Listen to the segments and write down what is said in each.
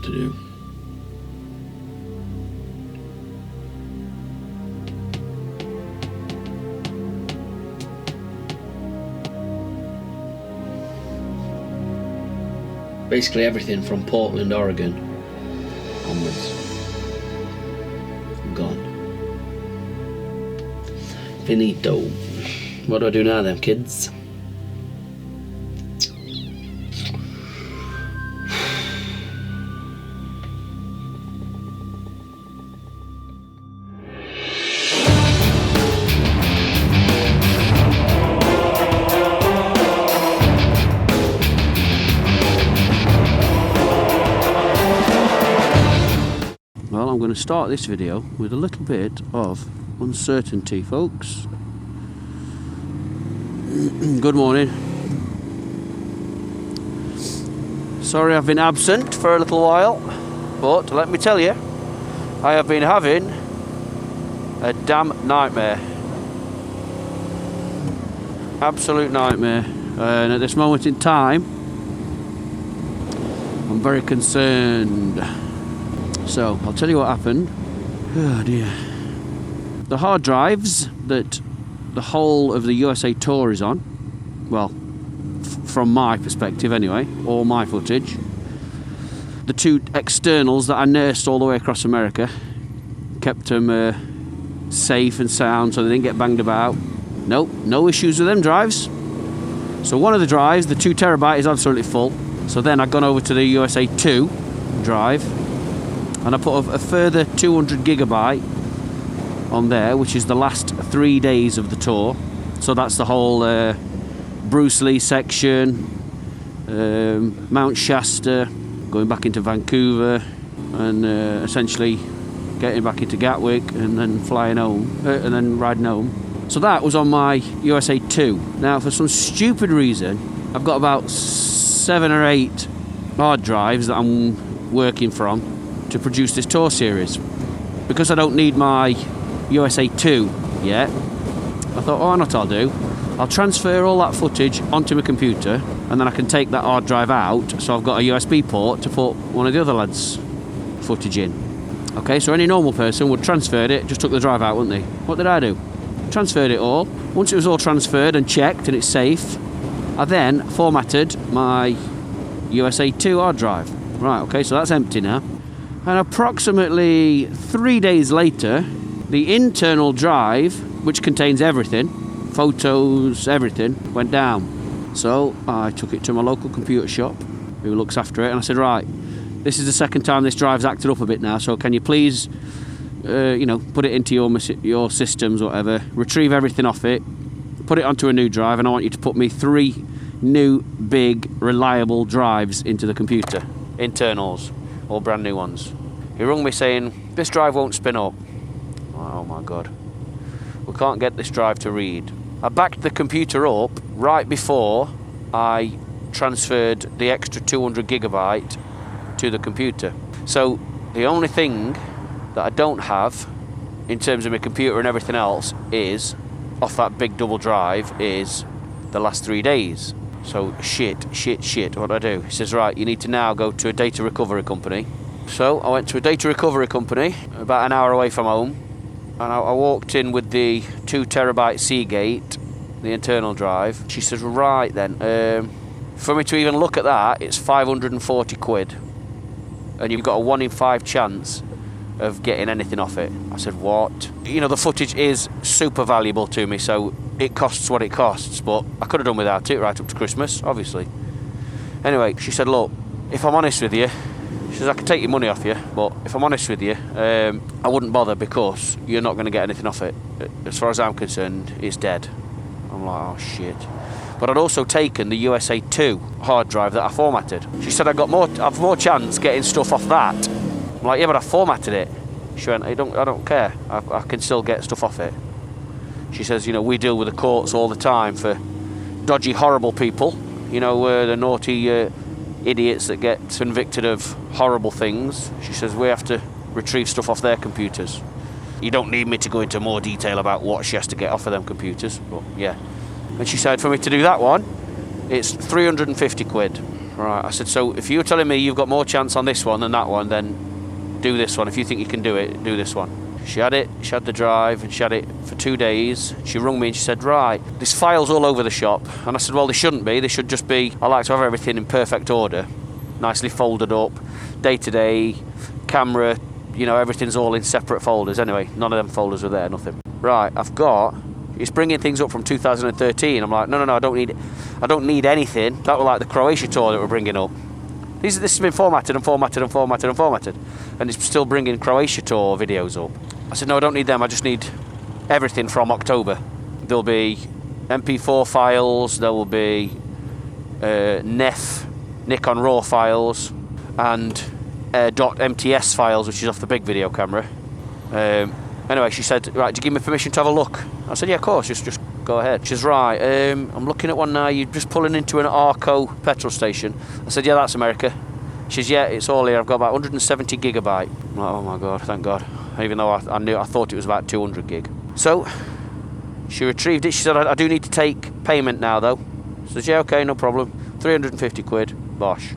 to do. Basically everything from Portland, Oregon onwards. Gone. Finito. What do I do now then, kids? Well, I'm going to start this video with a little bit of uncertainty, folks. Good morning. Sorry I've been absent for a little while, but let me tell you, I have been having a damn nightmare. Absolute nightmare. And at this moment in time, I'm very concerned. So, I'll tell you what happened. Oh dear. The hard drives that the whole of the USA tour is on, well, from my perspective anyway, all my footage, the two externals that I nursed all the way across America, kept them safe and sound so they didn't get banged about. Nope, no issues with them drives. So one of the drives, the 2 terabyte, is absolutely full. So then I've gone over to the USA 2 drive, and I put a further 200 gigabyte on there, which is the last 3 days of the tour. So that's the whole Bruce Lee section, Mount Shasta, going back into Vancouver, and essentially getting back into Gatwick, and then flying home, and then riding home. So that was on my USA 2. Now, for some stupid reason, I've got about 7 or 8 hard drives that I'm working from to produce this tour series. Because I don't need my USA 2 yet, I thought, oh, I know what I'll do. I'll transfer all that footage onto my computer, and then I can take that hard drive out, so I've got a USB port to put one of the other lads' footage in. Okay, so any normal person would transfer it, just took the drive out, wouldn't they? What did I do? Transferred it all. Once it was all transferred and checked and it's safe, I then formatted my USA 2 hard drive. Right, okay, so that's empty now. And approximately 3 days later, the internal drive, which contains everything, photos, everything, went down. So I took it to my local computer shop, who looks after it, and I said, right, this is the second time this drive's acted up a bit now, so can you please, put it into your systems or whatever, retrieve everything off it, put it onto a new drive, and I want you to put me 3 new, big, reliable drives into the computer. Internals, all brand new ones. He rung me saying, this drive won't spin up. Oh my God. We can't get this drive to read. I backed the computer up right before I transferred the extra 200 gigabyte to the computer. So the only thing that I don't have in terms of my computer and everything else is, off that big double drive, is the last 3 days. So shit, what do I do? He says, right, you need to now go to a data recovery company. So I went to a data recovery company about an hour away from home, and I walked in with the 2 terabyte Seagate, the internal drive. She says, right then, for me to even look at that, it's 540 quid, and you've got a 1 in 5 chance of getting anything off it. I said, what? You know, the footage is super valuable to me, so it costs what it costs, but I could have done without it right up to Christmas, obviously. Anyway, she said, look, if I'm honest with you, she says, I can take your money off you, but if I'm honest with you, I wouldn't bother, because you're not going to get anything off it. As far as I'm concerned, it's dead. I'm like, oh shit. But I'd also taken the USA 2 hard drive that I formatted. She said, I've more chance getting stuff off that. I'm like, yeah, but I formatted it. She went, I don't care. I can still get stuff off it. She says, you know, we deal with the courts all the time for dodgy, horrible people. You know, the naughty idiots that get convicted of horrible things. She says, we have to retrieve stuff off their computers. You don't need me to go into more detail about what she has to get off of them computers, but yeah. And she said, for me to do that one, it's 350 quid. Right, I said, so if you're telling me you've got more chance on this one than that one, then do this one. If you think you can do it, do this one. She had it, she had the drive, and she had it for 2 days. She rung me and she said, right, there's files all over the shop. And I said, well, they shouldn't be. They should just be, I like to have everything in perfect order, nicely folded up, day-to-day, camera, you know, everything's all in separate folders. Anyway, none of them folders were there, nothing. Right, it's bringing things up from 2013. I'm like, no, I don't need anything. That was like the Croatia tour that we're bringing up. This has been formatted and formatted and formatted and formatted, and it's still bringing Croatia tour videos up. I said, no, I don't need them. I just need everything from October. There'll be MP4 files, there will be Nikon RAW files, and .mts files, which is off the big video camera. Anyway, she said, right, do you give me permission to have a look? I said, yeah, of course, just go ahead. She's right, I'm looking at one now, you're just pulling into an Arco petrol station. I said, yeah, that's America. She says, yeah, it's all here, I've got about 170 gigabyte. I'm like, oh my God, thank God. Even though I thought it was about 200 gig. So, she retrieved it, she said, I do need to take payment now though. I said, yeah, okay, no problem. 350 quid, bosh.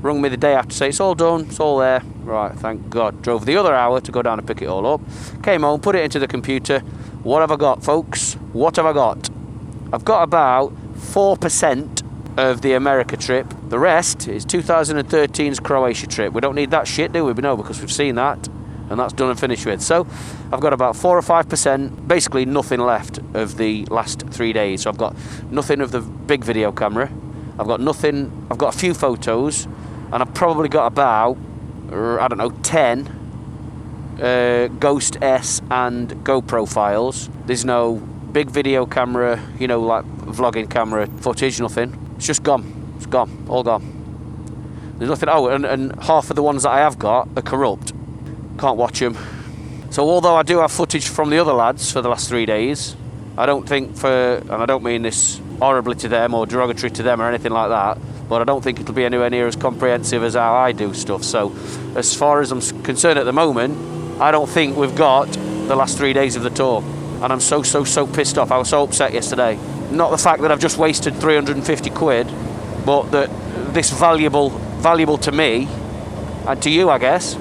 Rung me the day after to say, it's all done, it's all there. Right, thank God. Drove the other hour to go down and pick it all up. Came home, put it into the computer. What have I got, folks? What have I got? I've got about 4% of the America trip. The rest is 2013's Croatia trip. We don't need that shit, do we? No, because we've seen that, and that's done and finished with. So I've got about 4 or 5%, basically nothing left of the last 3 days. So I've got nothing of the big video camera. I've got nothing. I've got a few photos, and I've probably got about, I don't know, 10 Ghost S and GoPro files. There's no big video camera, you know, like vlogging camera footage, nothing. It's just gone. It's gone. All gone. There's nothing. Oh, and half of the ones that I have got are corrupt. Can't watch them. So although I do have footage from the other lads for the last 3 days, I don't think and I don't mean this horribly to them or derogatory to them or anything like that, but I don't think it'll be anywhere near as comprehensive as how I do stuff. So as far as I'm concerned at the moment, I don't think we've got the last 3 days of the tour. And I'm so pissed off. I was so upset yesterday. Not the fact that I've just wasted 350 quid, but that this valuable to me, and to you, I guess,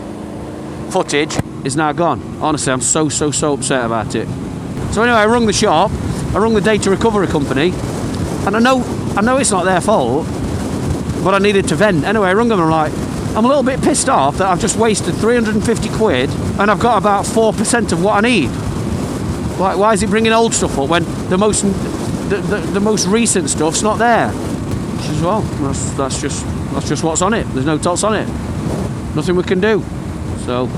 footage is now gone. Honestly, I'm so upset about it. So anyway, I rung the shop, I rung the data recovery company, and I know it's not their fault, but I needed to vent. Anyway, I rung them and I'm a little bit pissed off that I've just wasted 350 quid and I've got about 4% of what I need. Why is it bringing old stuff up when the most recent stuff's not there? She says, well, that's just what's on it. There's no tots on it. Nothing we can do. So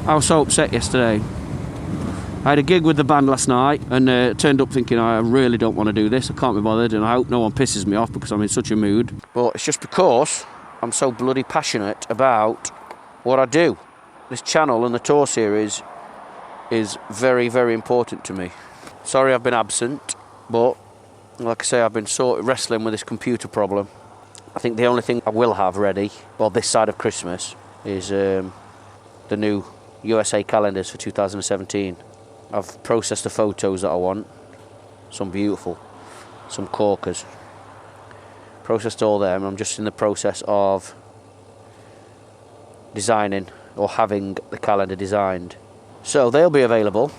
I was so upset yesterday. I had a gig with the band last night and turned up thinking I really don't want to do this. I can't be bothered, and I hope no one pisses me off because I'm in such a mood. But it's just because I'm so bloody passionate about what I do. This channel and the tour series is very, very important to me. Sorry I've been absent, but like I say, I've been sort of wrestling with this computer problem. I think the only thing I will have ready, well, this side of Christmas, is the new USA calendars for 2017. I've processed the photos that I want. Some beautiful, some corkers. Processed all them. I'm just in the process of designing or having the calendar designed. So they'll be available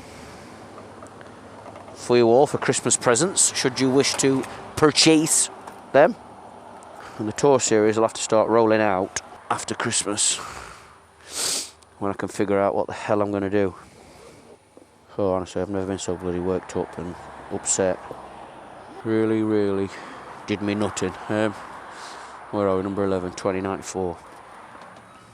for you all for Christmas presents, should you wish to purchase them. And the tour series will have to start rolling out after Christmas, when I can figure out what the hell I'm going to do. Oh, honestly, I've never been so bloody worked up and upset. Really did me nutting. Where are we? Number 11, 2094.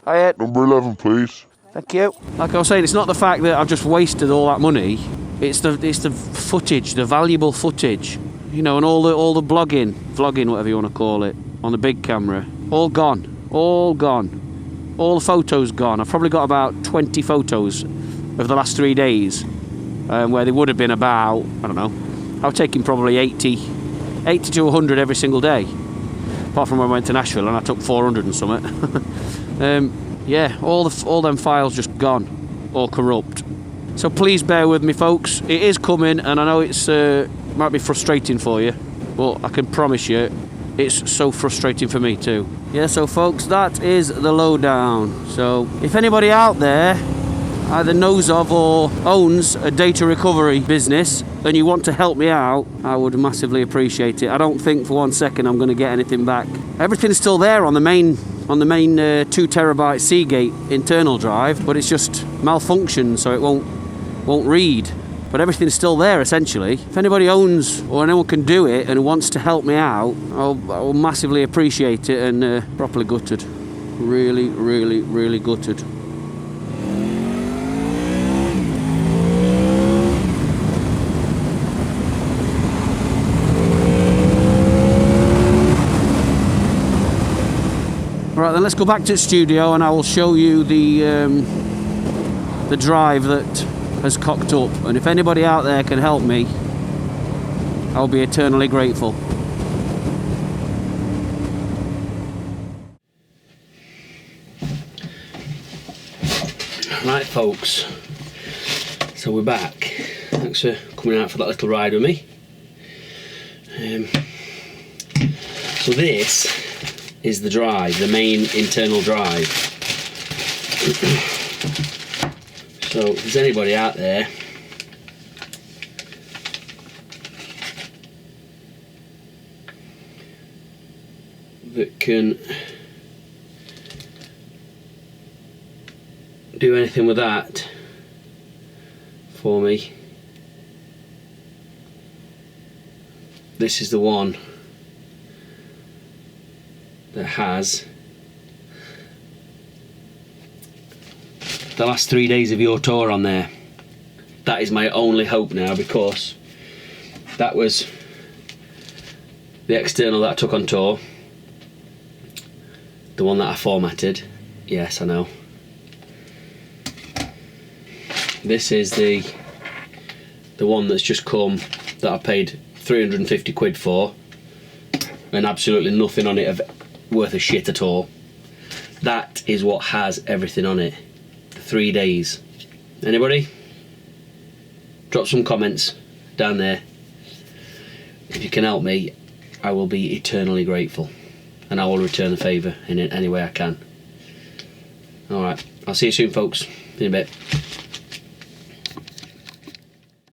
Hiya. Number 11, please. Thank you. Like I was saying, it's not the fact that I've just wasted all that money. It's the footage, the valuable footage. You know, and all the vlogging, whatever you want to call it, on the big camera. All gone. All gone. All the photos gone. I've probably got about 20 photos of the last 3 days. Where they would have been about, I don't know, I was taking probably 80 to 100 every single day, apart from when I went to Nashville and I took 400 and something. Yeah, all them files just gone, all corrupt. So please bear with me, folks. It is coming, and I know it's might be frustrating for you, but I can promise you it's so frustrating for me too. Yeah, so folks, that is the lowdown. So if anybody out there either knows of or owns a data recovery business and you want to help me out, I would massively appreciate it. I don't think for 1 second I'm going to get anything back. Everything's still there on the main 2 terabyte Seagate internal drive, but it's just malfunctioned, so it won't read. But everything's still there essentially. If anybody owns or anyone can do it and wants to help me out, I'll massively appreciate it. And properly gutted, really, really, really gutted. Right then, let's go back to the studio and I will show you the drive that has cocked up, and if anybody out there can help me, I'll be eternally grateful. Right folks, so we're back. Thanks for coming out for that little ride with me. So this is the drive, the main internal drive. So if there's anybody out there that can do anything with that for me, this is the one that has the last 3 days of your tour on there. That is my only hope now, because that was the external that I took on tour, the one that I formatted. Yes, I know. This is the one that's just come, that I paid 350 quid for, and absolutely nothing on it of worth a shit at all. That is what has everything on it. 3 days. Anybody? Drop some comments down there. If you can help me, I will be eternally grateful, and I will return the favour in any way I can. Alright, I'll see you soon folks, in a bit.